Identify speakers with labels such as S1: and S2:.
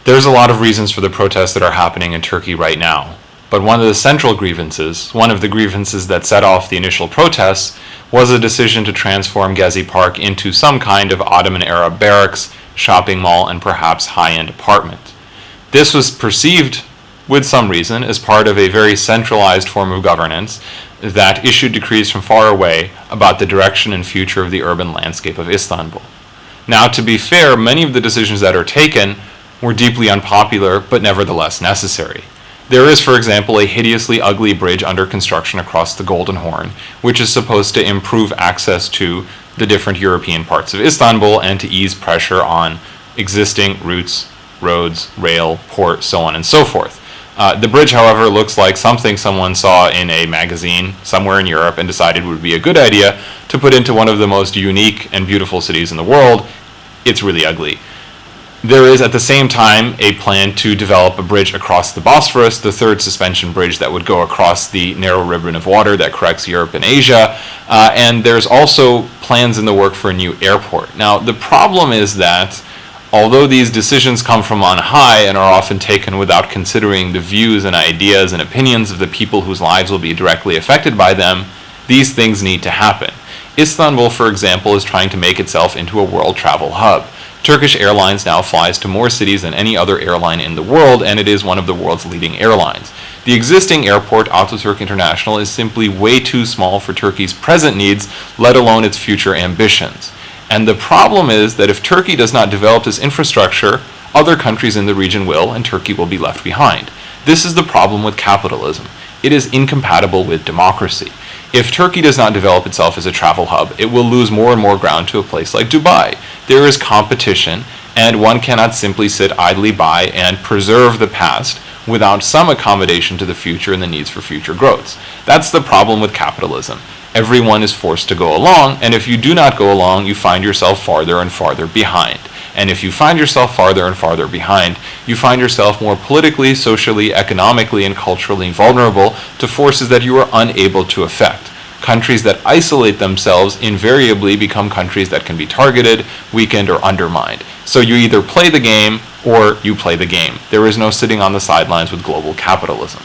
S1: There's a lot of reasons for the protests that are happening in Turkey right now. But one of the grievances that set off the initial protests, was a decision to transform Gezi Park into some kind of Ottoman-era barracks, shopping mall, and perhaps high-end apartment. This was perceived, with some reason, as part of a very centralized form of governance that issued decrees from far away about the direction and future of the urban landscape of Istanbul. Now, to be fair, many of the decisions that are taken were deeply unpopular, but nevertheless necessary. There is, for example, a hideously ugly bridge under construction across the Golden Horn, which is supposed to improve access to the different European parts of Istanbul and to ease pressure on existing routes, roads, rail, port, so on and so forth. The bridge, however, looks like something someone saw in a magazine somewhere in Europe and decided would be a good idea to put into one of the most unique and beautiful cities in the world. It's really ugly. There is, at the same time, a plan to develop a bridge across the Bosphorus, the third suspension bridge that would go across the narrow ribbon of water that connects Europe and Asia. And there's also plans in the work for a new airport. Now, the problem is that although these decisions come from on high and are often taken without considering the views and ideas and opinions of the people whose lives will be directly affected by them, these things need to happen. Istanbul, for example, is trying to make itself into a world travel hub. Turkish Airlines now flies to more cities than any other airline in the world, and it is one of the world's leading airlines. The existing airport, Ataturk International, is simply way too small for Turkey's present needs, let alone its future ambitions. And the problem is that if Turkey does not develop this infrastructure, other countries in the region will, and Turkey will be left behind. This is the problem with capitalism. It is incompatible with democracy. If Turkey does not develop itself as a travel hub, it will lose more and more ground to a place like Dubai. There is competition, and one cannot simply sit idly by and preserve the past without some accommodation to the future and the needs for future growths. That's the problem with capitalism. Everyone is forced to go along, and if you do not go along, you find yourself farther and farther behind. And if you find yourself farther and farther behind, you find yourself more politically, socially, economically, and culturally vulnerable to forces that you are unable to affect. Countries that isolate themselves invariably become countries that can be targeted, weakened, or undermined. So you either play the game or you play the game. There is no sitting on the sidelines with global capitalism.